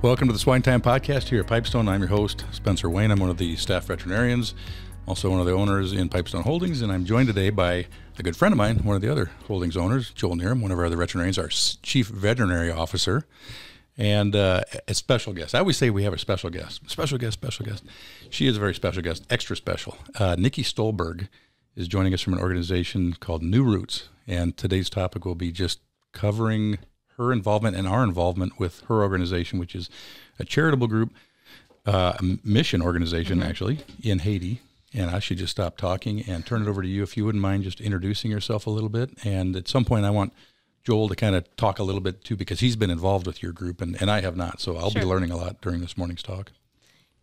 Welcome to the SwineTime podcast here at Pipestone. I'm your host, Spencer Wayne. I'm one of the staff veterinarians, also one of the owners in Pipestone Holdings, and I'm joined today by a good friend of mine, one of the other holdings owners, Joel Nerem, one of our other veterinarians, our chief veterinary officer, and a special guest. I always say we have a special guest. Special guest. She is a very special guest, extra special. Nikki Stolberg is joining us from an organization called New Roots, and today's topic will be just covering her involvement and our involvement with her organization, which is a charitable group, a mission organization, actually, in Haiti. And I should just stop talking and turn it over to you, if you wouldn't mind just introducing yourself a little bit. And at some point, I want Joel to kind of talk a little bit, too, because he's been involved with your group, and I have not. So I'll be learning a lot during this morning's talk.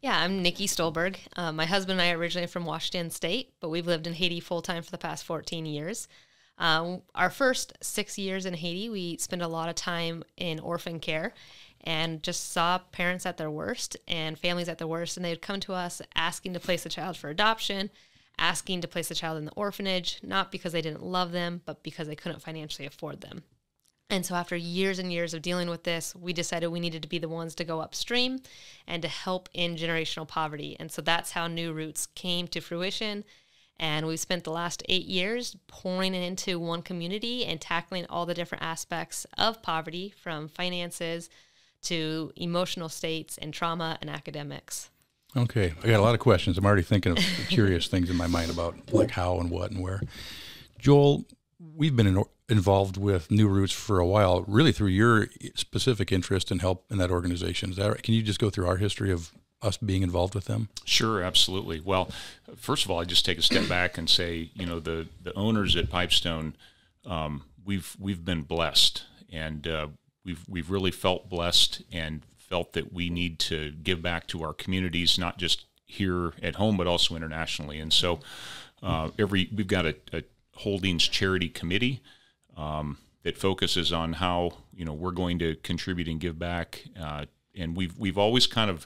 Yeah, I'm Nikki Stolberg. My husband and I are originally from Washington State, but we've lived in Haiti full-time for the past 14 years. Our first 6 years in Haiti, we spent a lot of time in orphan care and just saw parents at their worst and families at their worst. And they would come to us asking to place a child for adoption, asking to place a child in the orphanage, not because they didn't love them, but because they couldn't financially afford them. And so after years and years of dealing with this, we decided we needed to be the ones to go upstream and to help in generational poverty. And so that's how New Roots came to fruition. And we've spent the last 8 years pouring it into one community and tackling all the different aspects of poverty, from finances to emotional states and trauma and academics. Okay, I got a lot of questions. I'm already thinking of curious things in my mind about like how and what and where. Joel, we've been involved with New Roots for a while, really through your specific interest and help in that organization. Is that right? Can you just go through our history of us being involved with them? Sure, absolutely. Well, first of all, I just take a step back and say, you know, the owners at Pipestone, we've been blessed, and we've really felt blessed and felt that we need to give back to our communities, not just here at home, but also internationally. And so we've got a holdings charity committee that focuses on how, you know, we're going to contribute and give back. And we've always kind of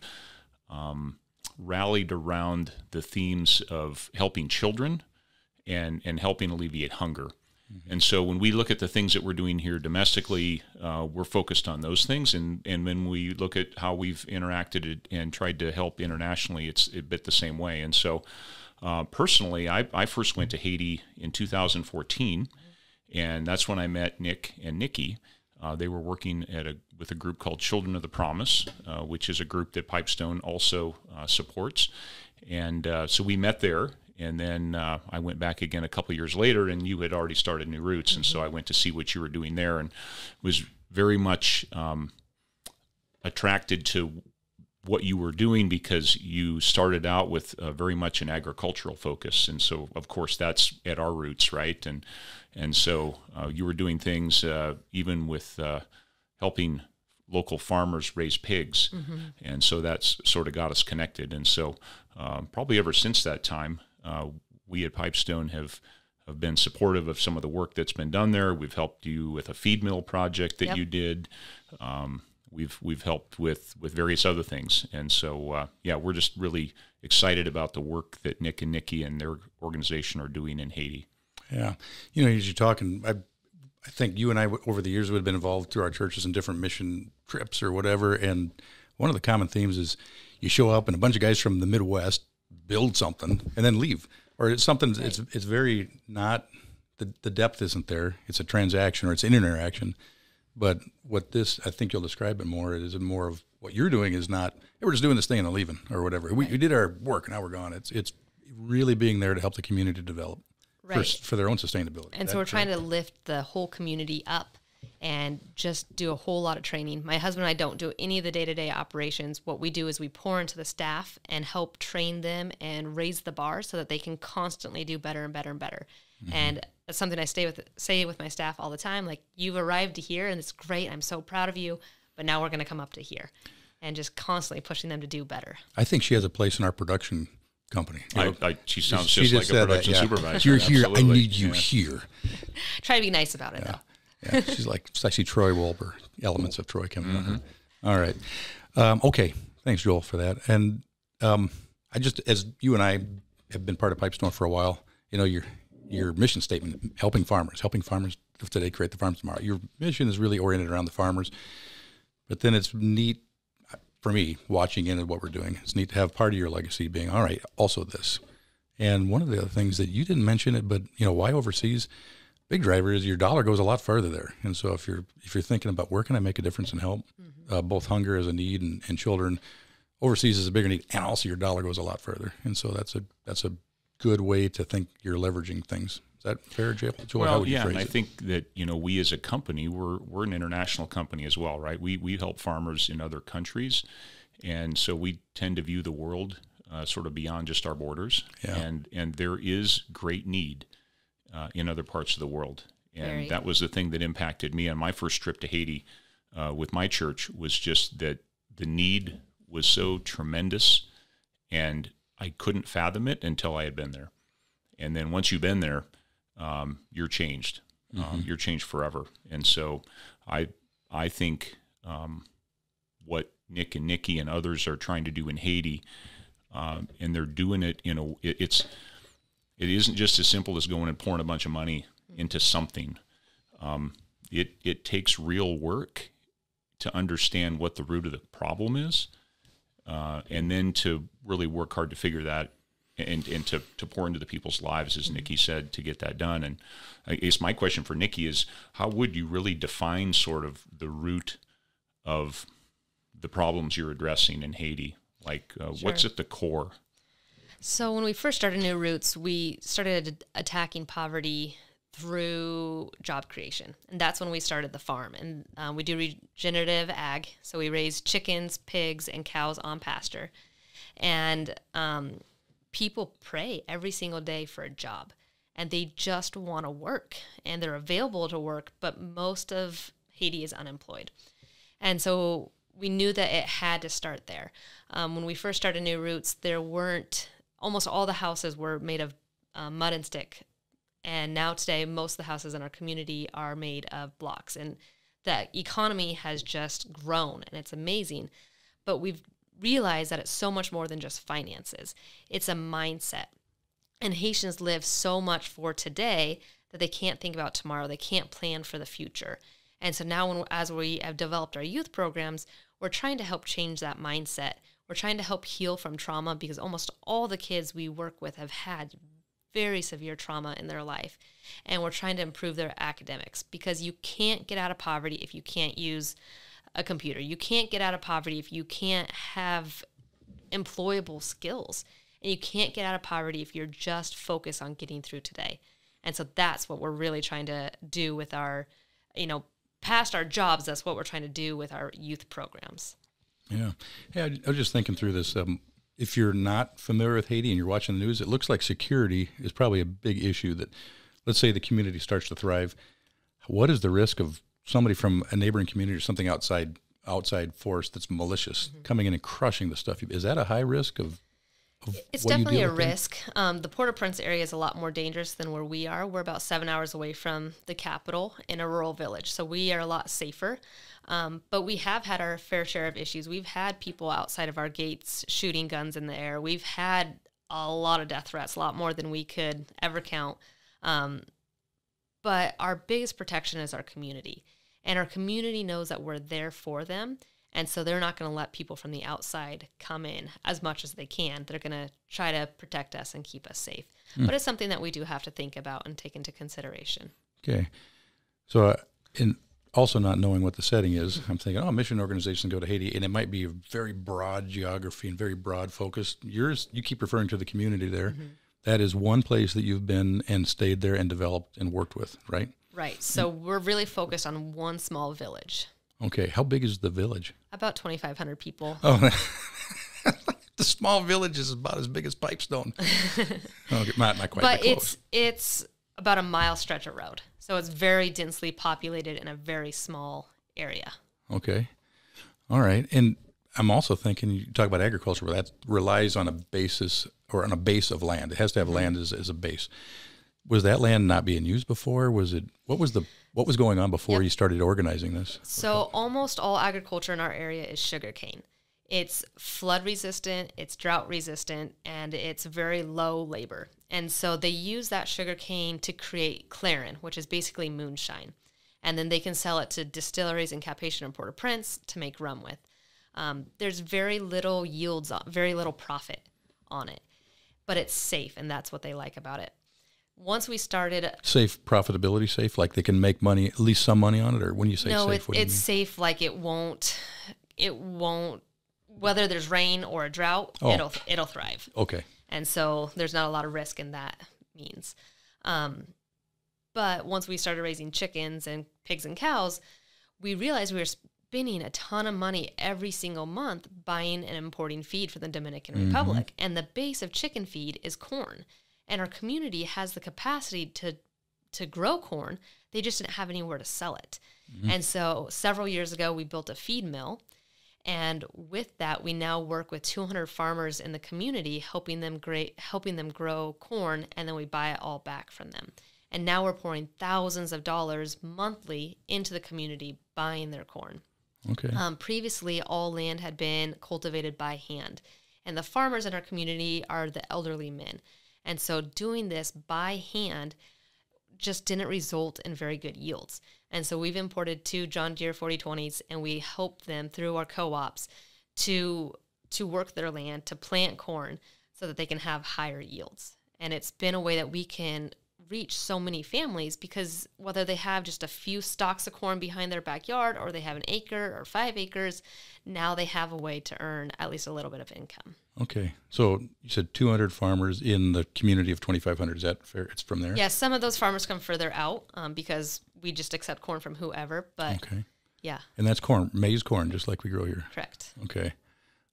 rallied around the themes of helping children and helping alleviate hunger. Mm-hmm. And so when we look at the things that we're doing here domestically, we're focused on those things. And when we look at how we've interacted and tried to help internationally, it's a bit the same way. And so personally, I first went to Haiti in 2014, and that's when I met Nick and Nikki. They were working with a group called Children of the Promise, which is a group that Pipestone also supports. And so we met there, and then I went back again a couple of years later, and you had already started New Roots, and so I went to see what you were doing there, and was very much attracted to what you were doing, because you started out with very much an agricultural focus. And so, of course, that's at our roots, right? And so you were doing things even with helping local farmers raise pigs. Mm-hmm. And so that's sort of got us connected. And so probably ever since that time, we at Pipestone have been supportive of some of the work that's been done there. We've helped you with a feed mill project that you did. We've helped with various other things. And so, we're just really excited about the work that Nick and Nikki and their organization are doing in Haiti. Yeah. You know, as you're talking, I think you and I, over the years, would have been involved through our churches in different mission trips or whatever. And one of the common themes is you show up and a bunch of guys from the Midwest build something and then leave. Or it's something, right. It's very not, the depth isn't there. It's a transaction or it's an interaction. But what this, I think you'll describe it more, is more of what you're doing is not, hey, we're just doing this thing and leaving or whatever. We did our work and now we're gone. It's really being there to help the community develop for their own sustainability. And so we're trying to lift the whole community up and just do a whole lot of training. My husband and I don't do any of the day-to-day operations. What we do is we pour into the staff and help train them and raise the bar so that they can constantly do better and better and better. Mm-hmm. And that's something I say with my staff all the time. Like, you've arrived to here, and it's great. I'm so proud of you. But now we're going to come up to here, and just constantly pushing them to do better. I think she has a place in our production company. She sounds just like a production supervisor. You're here. I need you here. Try to be nice about it, though. Yeah, she's like, it's actually Troy Wolber, elements of Troy coming out. All right. Okay. Thanks, Joel, for that. And I just, as you and I have been part of Pipestone for a while, you know, your mission statement, helping farmers of today create the farms tomorrow. Your mission is really oriented around the farmers. But then it's neat. for me, watching in at what we're doing, it's neat to have part of your legacy being, all right, also this. And one of the other things that you didn't mention it, but why overseas? Big driver is your dollar goes a lot farther there. And so if you're thinking about where can I make a difference and help, both hunger as a need and children, overseas is a bigger need, and also your dollar goes a lot further. And so that's a good way to think you're leveraging things. Is that fair, Joel? Well, yeah, and I think that we as a company, we're an international company as well, right? We help farmers in other countries, and so we tend to view the world sort of beyond just our borders. Yeah. And there is great need in other parts of the world, and that was the thing that impacted me on my first trip to Haiti with my church, was just that the need was so tremendous, and I couldn't fathom it until I had been there. And then once you've been there, you're changed. You're changed forever. And so I think what Nick and Nikki and others are trying to do in Haiti, and they're doing it it isn't just as simple as going and pouring a bunch of money into something. It takes real work to understand what the root of the problem is, and then to really work hard to figure that and to pour into the people's lives, as Nikki said, to get that done. And I guess my question for Nikki is, how would you really define sort of the root of the problems you're addressing in Haiti? Like, what's at the core? So when we first started New Roots, we started attacking poverty through job creation. And that's when we started the farm. And we do regenerative ag. So we raise chickens, pigs, and cows on pasture. And people pray every single day for a job. And they just want to work. And they're available to work, but most of Haiti is unemployed. And so we knew that it had to start there. When we first started New Roots, almost all the houses were made of mud and stick. And now today, most of the houses in our community are made of blocks. And the economy has just grown, and it's amazing. But we've realized that it's so much more than just finances. It's a mindset. And Haitians live so much for today that they can't think about tomorrow. They can't plan for the future. And so now as we have developed our youth programs, we're trying to help change that mindset. We're trying to help heal from trauma, because almost all the kids we work with have had very severe trauma in their life. And we're trying to improve their academics, because you can't get out of poverty if you can't use a computer. You can't get out of poverty if you can't have employable skills. And you can't get out of poverty if you're just focused on getting through today. And so that's what we're really trying to do with our, past our jobs, that's what we're trying to do with our youth programs. Yeah. I was just thinking through this. If you're not familiar with Haiti and you're watching the news, it looks like security is probably a big issue. That, let's say the community starts to thrive. What is the risk of somebody from a neighboring community or something outside force that's malicious coming in and crushing the stuff? Is that a high risk of It's definitely a risk. The Port-au-Prince area is a lot more dangerous than where we are. We're about 7 hours away from the capital in a rural village, so we are a lot safer. But we have had our fair share of issues. We've had people outside of our gates shooting guns in the air. We've had a lot of death threats, a lot more than we could ever count. But our biggest protection is our community. And our community knows that we're there for them. And so they're not going to let people from the outside come in as much as they can. They're going to try to protect us and keep us safe. But it's something that we do have to think about and take into consideration. Okay. So in also not knowing what the setting is, I'm thinking, mission organizations go to Haiti, and it might be a very broad geography and very broad focus. Yours, you keep referring to the community there. That is one place that you've been and stayed there and developed and worked with, right? Right. So we're really focused on one small village. Okay. How big is the village? About 2,500 people. Oh, the small village is about as big as Pipestone. Okay, not quite. But it's about a mile stretch of road. So it's very densely populated in a very small area. Okay. All right. And I'm also thinking, you talk about agriculture, but that relies on a basis or on a base of land. It has to have land as a base. Was that land not being used before? What was going on before you started organizing this? So almost all agriculture in our area is sugarcane. It's flood resistant, it's drought resistant, and it's very low labor. And so they use that sugarcane to create clarin, which is basically moonshine. And then they can sell it to distilleries in Cap-Haïtien and Port-au-Prince to make rum with. There's very little yields, very little profit on it, but it's safe, and that's what they like about it. Once we started... Safe profitability, safe? Like they can make money, at least some money on it? Or when you say no, safe, what do you mean? It's safe, like it won't, whether there's rain or a drought, it'll thrive. Okay. And so there's not a lot of risk in that means. But once we started raising chickens and pigs and cows, we realized we were spending a ton of money every single month buying and importing feed from the Dominican Republic. And the base of chicken feed is corn. And our community has the capacity to grow corn. They just didn't have anywhere to sell it. And so several years ago, we built a feed mill. And with that, we now work with 200 farmers in the community, helping them grow corn, and then we buy it all back from them. And now we're pouring thousands of dollars monthly into the community buying their corn. Okay. Previously, all land had been cultivated by hand, and the farmers in our community are the elderly men. And so doing this by hand just didn't result in very good yields. And so we've imported 2 John Deere 4020s, and we help them through our co-ops to work their land, to plant corn so that they can have higher yields. And it's been a way that we can reach so many families, because whether they have just a few stalks of corn behind their backyard or they have an acre or 5 acres, now they have a way to earn at least a little bit of income. Okay. So you said 200 farmers in the community of 2,500. Is that fair? It's from there? Yeah, some of those farmers come further out because we just accept corn from whoever. But okay. Yeah. And that's corn, maize corn, just like we grow here. Correct. Okay.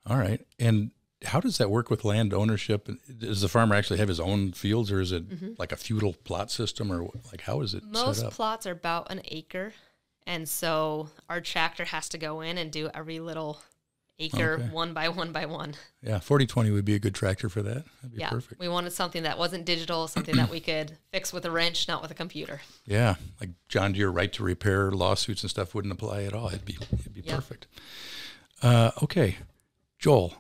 All right. And how does that work with land ownership? Does the farmer actually have his own fields, or is it like a feudal plot system, or like how is it set up? Most plots are about an acre, and so our tractor has to go in and do every little acre one by one by one. Yeah, 4020 would be a good tractor for that. That'd be perfect. We wanted something that wasn't digital, something that we could fix with a wrench, not with a computer. Yeah, like John Deere right to repair lawsuits and stuff wouldn't apply at all. It'd be perfect. Okay, Joel.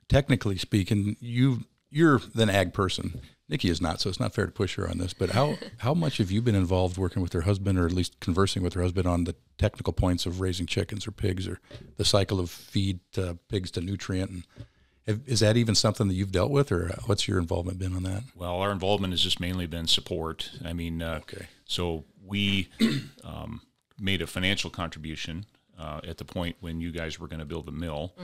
Technically speaking, you're an ag person. Nikki is not, so it's not fair to push her on this. But how much have you been involved working with her husband, or at least conversing with her husband on the technical points of raising chickens or pigs, or the cycle of feed pigs to nutrient? And is that even something that you've dealt with, or what's your involvement been on that? Well, our involvement has just mainly been support. I mean, so we made a financial contribution at the point when you guys were going to build the mill.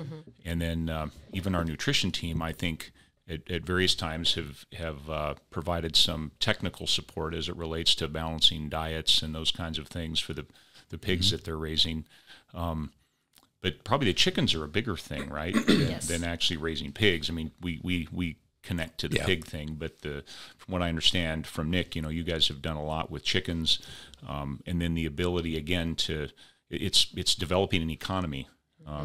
And then even our nutrition team, I think, at various times have provided some technical support as it relates to balancing diets and those kinds of things for the pigs that they're raising. But probably the chickens are a bigger thing, right, than actually raising pigs. I mean, we connect to the pig thing, but from what I understand from Nick, you guys have done a lot with chickens, and then the ability, again, it's developing an economy.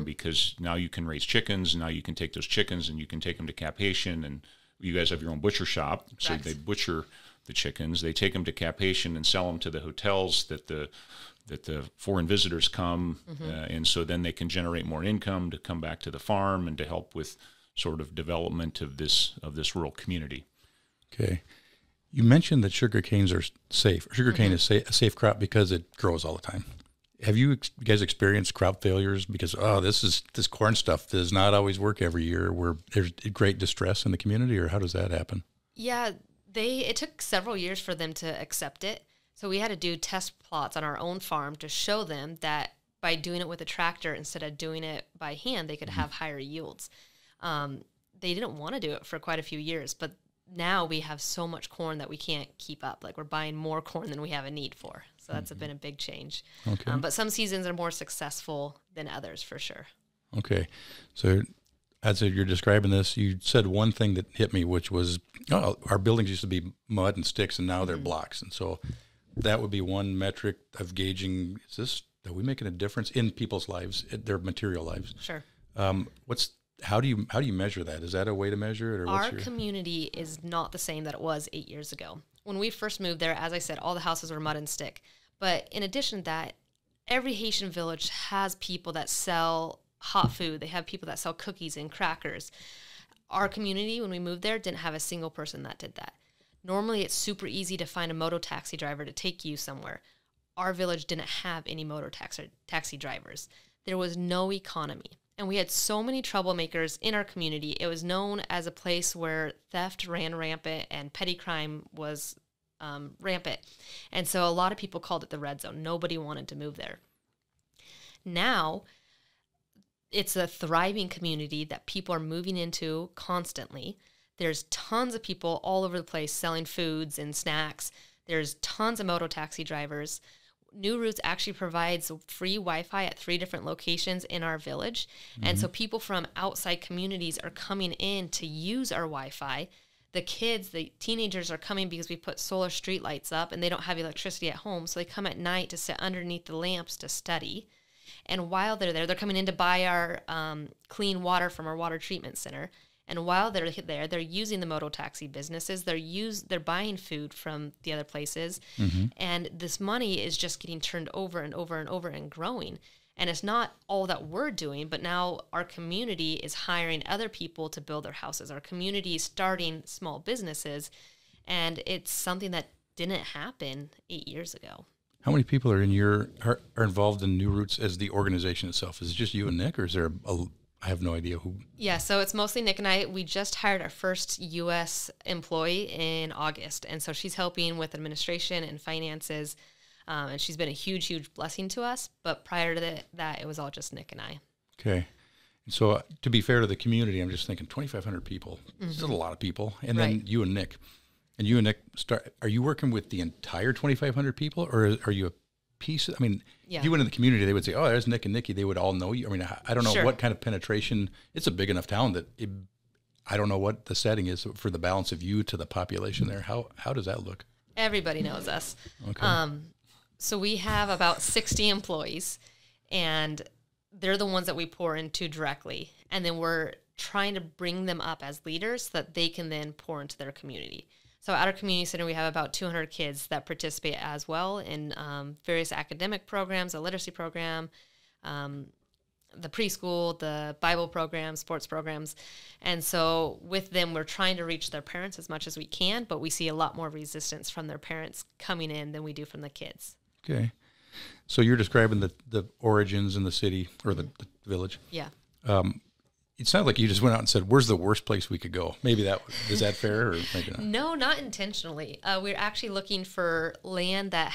Because now you can raise chickens, and now you can take those chickens and you can take them to Cap Haitian, and you guys have your own butcher shop. Correct. So they butcher the chickens, they take them to Cap Haitian and sell them to the hotels that the foreign visitors come, and so then they can generate more income to come back to the farm and to help with sort of development of this rural community. Okay. You mentioned that sugar canes are safe. Sugarcane is a safe crop because it grows all the time. Have you guys experienced crop failures because, this corn stuff does not always work every year, where there's great distress in the community, or how does that happen? Yeah, it took several years for them to accept it. So we had to do test plots on our own farm to show them that by doing it with a tractor instead of doing it by hand, they could have higher yields. They didn't want to do it for quite a few years, but now we have so much corn that we can't keep up. Like, we're buying more corn than we have a need for. So that's been a big change. Okay. But some seasons are more successful than others, for sure. Okay. So as you're describing this, you said one thing that hit me, which was, our buildings used to be mud and sticks, and now they're blocks. And so that would be one metric of gauging, are we making a difference in people's lives, their material lives? Sure. How do you measure that? Is that a way to measure it? Or our community is not the same that it was 8 years ago. When we first moved there, as I said, all the houses were mud and stick. But in addition to that, every Haitian village has people that sell hot food. They have people that sell cookies and crackers. Our community, when we moved there, didn't have a single person that did that. Normally, it's super easy to find a moto taxi driver to take you somewhere. Our village didn't have any moto taxi drivers. There was no economy. And we had so many troublemakers in our community. It was known as a place where theft ran rampant and petty crime was rampant. And so a lot of people called it the red zone. Nobody wanted to move there. Now, it's a thriving community that people are moving into constantly. There's tons of people all over the place selling foods and snacks. There's tons of moto taxi drivers. New Roots actually provides free Wi-Fi at 3 different locations in our village. And so people from outside communities are coming in to use our Wi-Fi. The kids, the teenagers are coming because we put solar street lights up and they don't have electricity at home. So they come at night to sit underneath the lamps to study. And while they're there, they're coming in to buy our clean water from our water treatment center. And while they're there, they're using the moto taxi businesses. They're buying food from the other places. And this money is just getting turned over and over and over and growing. And it's not all that we're doing, but now our community is hiring other people to build their houses. Our community is starting small businesses. And it's something that didn't happen 8 years ago. How many people are are involved in New Roots as the organization itself? Is it just you and Nick, or is there I have no idea who? Yeah, so it's mostly Nick and I. We just hired our first U.S. employee in August, and so she's helping with administration and finances, and she's been a huge, huge blessing to us. But prior to that, it was all just Nick and I. Okay. So to be fair to the community, I'm just thinking 2,500 people. This is a lot of people. And then you and Nick. And you and Nick, are you working with the entire 2,500 people, or are you a piece? I mean, if you went in the community, they would say, oh, there's Nick and Nikki. They would all know you. I mean, I don't know what kind of penetration. It's a big enough town that I don't know what the setting is for the balance of you to the population there. How does that look? Everybody knows us. Okay. So we have about 60 employees, and they're the ones that we pour into directly. And then we're trying to bring them up as leaders so that they can then pour into their community. So at our community center, we have about 200 kids that participate as well in various academic programs, a literacy program, the preschool, the Bible program, sports programs. And so with them, we're trying to reach their parents as much as we can, but we see a lot more resistance from their parents coming in than we do from the kids. Okay. So you're describing the origins in the city or the village. Yeah. It sounds like you just went out and said, where's the worst place we could go? Maybe is that fair, or maybe not? No, not intentionally. We're actually looking for land that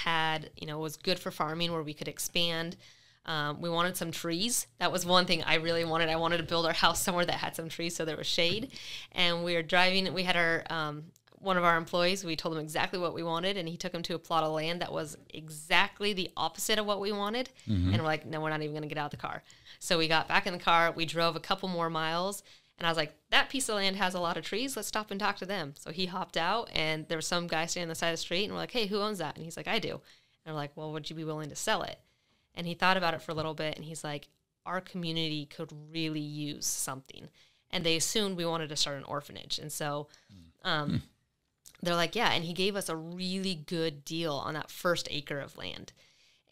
was good for farming, where we could expand. We wanted some trees. That was one thing I really wanted. I wanted to build our house somewhere that had some trees so there was shade. And we were driving, we had our, one of our employees, we told him exactly what we wanted, and he took him to a plot of land that was exactly the opposite of what we wanted. And we're like, no, we're not even going to get out of the car. So we got back in the car, we drove a couple more miles, and I was like, that piece of land has a lot of trees, let's stop and talk to them. So he hopped out, and there was some guy standing on the side of the street, and we're like, hey, who owns that? And he's like, I do. And we're like, well, would you be willing to sell it? And he thought about it for a little bit, and he's like, our community could really use something. And they assumed we wanted to start an orphanage. And so they're like, yeah, and he gave us a really good deal on that first acre of land.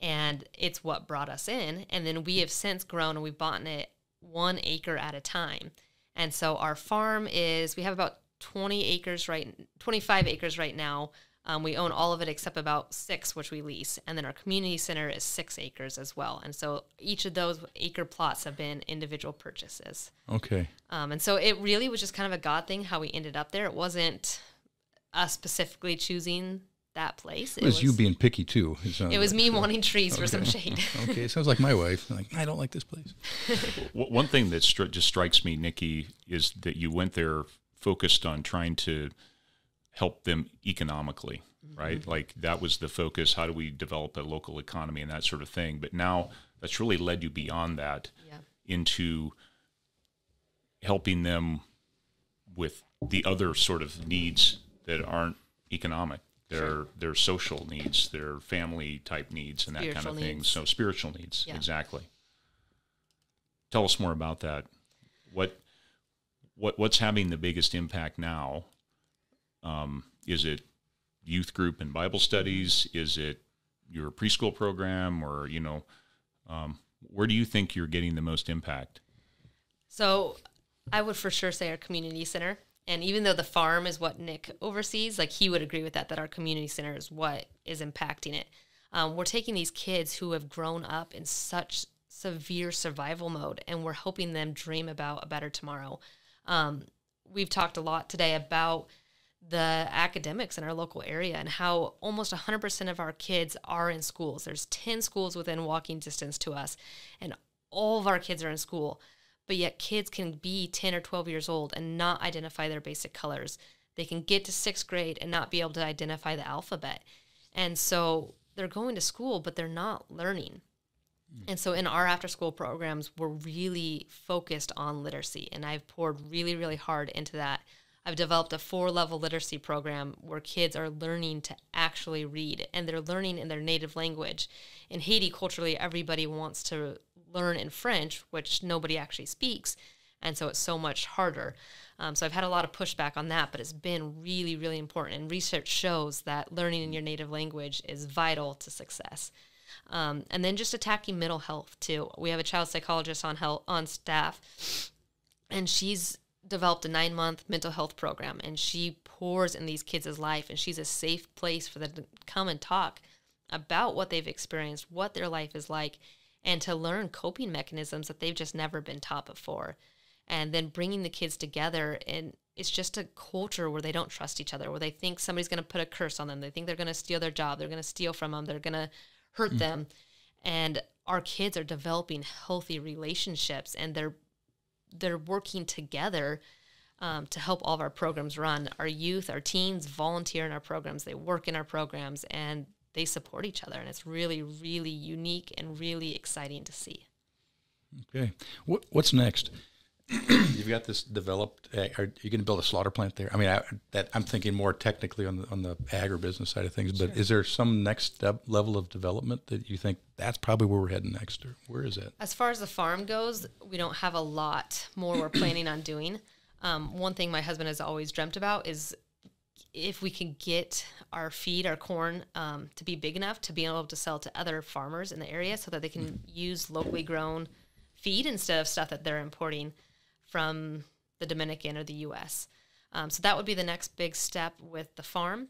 And it's what brought us in. And then we have since grown, and we've bought it 1 acre at a time. And so our farm we have about 25 acres right now. We own all of it except about 6, which we lease. And then our community center is 6 acres as well. And so each of those acre plots have been individual purchases. Okay. And so it really was just kind of a God thing how we ended up there. It wasn't us specifically choosing that place. It was you being picky too. It was me wanting trees for some shade. Okay, sounds like my wife. Like, I don't like this place. One thing that just strikes me, Nikki, is that you went there focused on trying to help them economically, right? Like that was the focus. How do we develop a local economy and that sort of thing? But now that's really led you beyond that into helping them with the other sort of needs that aren't economic. They're social needs, they're family type needs, and that kind of thing. So spiritual needs, exactly. Tell us more about that. What's having the biggest impact now? Is it youth group and Bible studies? Is it your preschool program, or where do you think you're getting the most impact? So I would for sure say our community center. And even though the farm is what Nick oversees, like he would agree with that our community center is what is impacting it. We're taking these kids who have grown up in such severe survival mode, and we're helping them dream about a better tomorrow. We've talked a lot today about the academics in our local area and how almost 100% of our kids are in schools. There's 10 schools within walking distance to us, and all of our kids are in school. But yet kids can be 10 or 12 years old and not identify their basic colors. They can get to 6th grade and not be able to identify the alphabet. And so they're going to school, but they're not learning. And so in our after-school programs, we're really focused on literacy, and I've poured really, really hard into that. I've developed a 4-level literacy program where kids are learning to actually read, and they're learning in their native language. In Haiti, culturally, everybody wants to learn in French, which nobody actually speaks, and so it's so much harder. So I've had a lot of pushback on that, but it's been really, really important, and research shows that learning in your native language is vital to success. And then just attacking mental health, too. We have a child psychologist on staff, and she's developed a 9-month mental health program, and she pours in these kids' life, and she's a safe place for them to come and talk about what they've experienced, what their life is like, and to learn coping mechanisms that they've just never been taught before. And then bringing the kids together, and it's just a culture where they don't trust each other, where they think somebody's going to put a curse on them. They think they're going to steal their job. They're going to steal from them. They're going to hurt them. And our kids are developing healthy relationships, and they're working together to help all of our programs run. Our youth, our teens volunteer in our programs. They work in our programs, and they support each other. And it's really, really unique and really exciting to see. Okay. What's next? You've got this developed. Are you going to build a slaughter plant there? I mean, I'm thinking more technically on the agribusiness side of things. But is there some next level of development that you think that's probably where we're heading next, or where is that? As far as the farm goes, we don't have a lot more we're planning on doing. One thing my husband has always dreamt about is if we can get our corn, to be big enough to be able to sell to other farmers in the area, so that they can use locally grown feed instead of stuff that they're importing from the Dominican or the U.S. So that would be the next big step with the farm.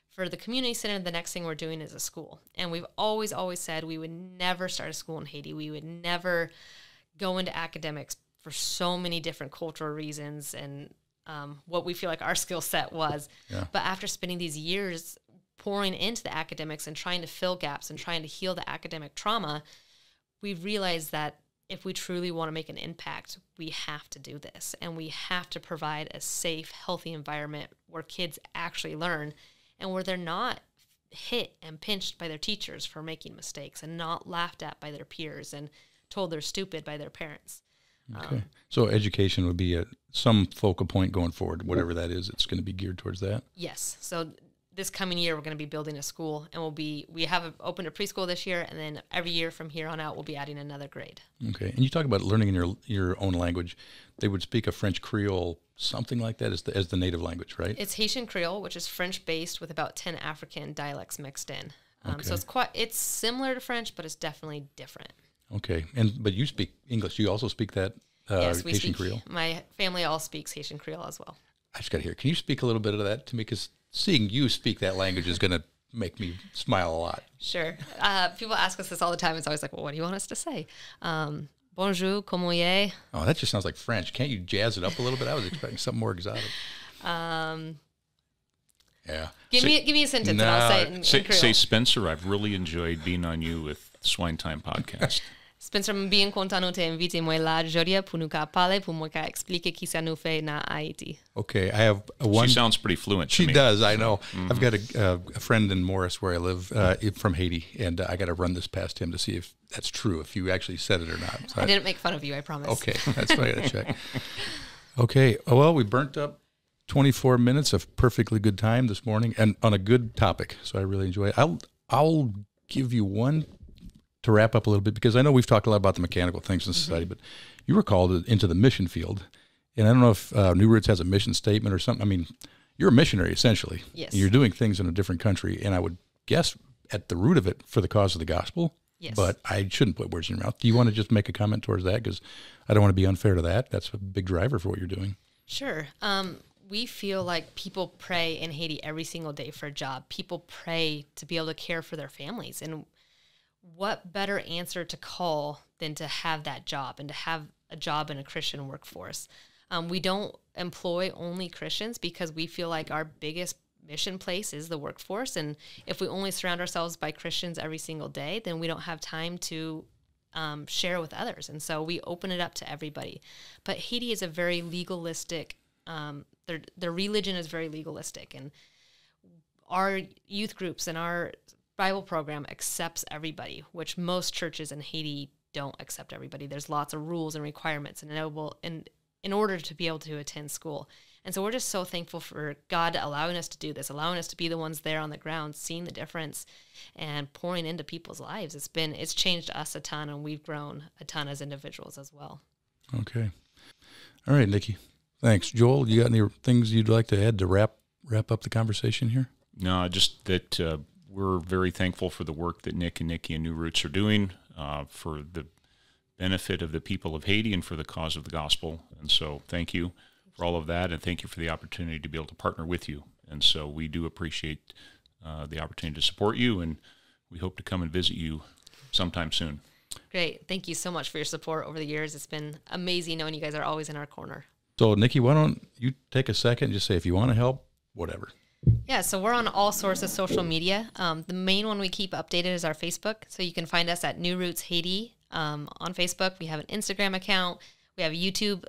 For the community center, the next thing we're doing is a school. And we've always said we would never start a school in Haiti. We would never go into academics for so many different cultural reasons and what we feel like our skill set was. Yeah. But after spending these years pouring into the academics and trying to fill gaps and trying to heal the academic trauma, we've realized that if we truly want to make an impact, we have to do this, and we have to provide a safe, healthy environment where kids actually learn and where they're not hit and pinched by their teachers for making mistakes and not laughed at by their peers and told they're stupid by their parents. Okay. So education would be some focal point going forward, whatever that is. It's going to be geared towards that? Yes. So this coming year, we're going to be building a school, and we have opened a preschool this year, and then every year from here on out, we'll be adding another grade. Okay. And you talk about learning in your own language. They would speak a French Creole, something like that, as the native language, right? It's Haitian Creole, which is French-based with about 10 African dialects mixed in. Okay. So it's similar to French, but it's definitely different. Okay. But you speak English. You also speak that yes, Haitian Creole? My family all speaks Haitian Creole as well. I just got to hear. Can you speak a little bit of that to me? Because seeing you speak that language is going to make me smile a lot. Sure. People ask us this all the time. It's always like, well, what do you want us to say? Bonjour, comment est? Oh, that just sounds like French. Can't you jazz it up a little bit? I was expecting something more exotic. Yeah. Give me a sentence and I'll say it in Creole. Say, Spencer, I've really enjoyed being on you with SwineTime podcast. Spencer, bien content nou te invite moi là aujourd'hui pour nous parler, pour moi expliquer qui ça nous fait na Haiti. Okay, I have one. She sounds pretty fluent to me. She does, I know. Mm-hmm. I've got a friend in Morris where I live from Haiti, and I got to run this past him to see if that's true, if you actually said it or not. So I didn't make fun of you, I promise. Okay, that's what I got to check. Okay, well, we burnt up 24 minutes of perfectly good time this morning, and on a good topic, so I really enjoy it. I'll give you one to wrap up a little bit, because I know we've talked a lot about the mechanical things in society, but you were called into the mission field. And I don't know if New Roots has a mission statement or something. I mean, you're a missionary, essentially. Yes. And you're doing things in a different country. And I would guess at the root of it for the cause of the gospel. Yes. But I shouldn't put words in your mouth. Do you want to just make a comment towards that? Because I don't want to be unfair to that. That's a big driver for what you're doing. Sure. We feel like people pray in Haiti every single day for a job. People pray to be able to care for their families. And what better answer to call than to have that job and to have a job in a Christian workforce. We don't employ only Christians because we feel like our biggest mission place is the workforce. And if we only surround ourselves by Christians every single day, then we don't have time to share with others. And so we open it up to everybody. But Haiti is a very legalistic, their religion is very legalistic. And our youth groups and our Bible program accepts everybody, which most churches in Haiti don't accept everybody. There's lots of rules and requirements in order to be able to attend school. And so we're just so thankful for God allowing us to do this, allowing us to be the ones there on the ground, seeing the difference and pouring into people's lives. It's changed us a ton, and we've grown a ton as individuals as well. Okay. All right, Nikki. Thanks. Joel, you got any things you'd like to add to wrap up the conversation here? No, just that we're very thankful for the work that Nick and Nikki and New Roots are doing for the benefit of the people of Haiti and for the cause of the gospel. And so thank you for all of that, and thank you for the opportunity to be able to partner with you. And so we do appreciate the opportunity to support you, and we hope to come and visit you sometime soon. Great. Thank you so much for your support over the years. It's been amazing knowing you guys are always in our corner. So, Nikki, why don't you take a second and just say if you want to help, whatever. Yeah, so we're on all sorts of social media. The main one we keep updated is our Facebook. So you can find us at New Roots Haiti on Facebook. We have an Instagram account. We have a YouTube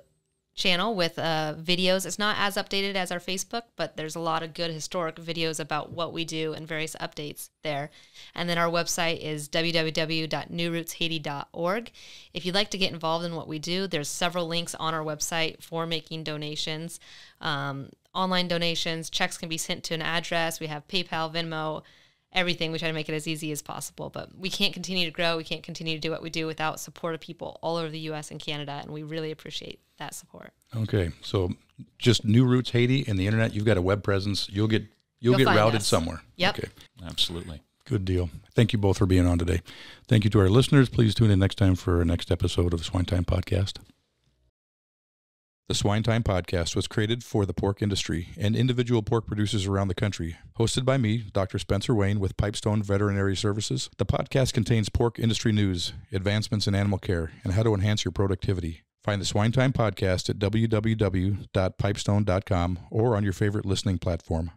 channel with videos. It's not as updated as our Facebook, but there's a lot of good historic videos about what we do and various updates there. And then our website is www.newrootshaiti.org. If you'd like to get involved in what we do, there's several links on our website for making donations. Online donations, checks can be sent to an address. We have PayPal, Venmo, everything. We try to make it as easy as possible, but we can't continue to grow. We can't continue to do what we do without support of people all over the U.S. and Canada, and we really appreciate that support. Okay, so just New Roots Haiti and the internet. You've got a web presence. You'll get routed somewhere. Yep. Okay. Absolutely. Good deal. Thank you both for being on today. Thank you to our listeners. Please tune in next time for our next episode of the SwineTime podcast. The SwineTime podcast was created for the pork industry and individual pork producers around the country. Hosted by me, Dr. Spencer Wayne with Pipestone Veterinary Services, the podcast contains pork industry news, advancements in animal care, and how to enhance your productivity. Find the SwineTime podcast at www.pipestone.com or on your favorite listening platform.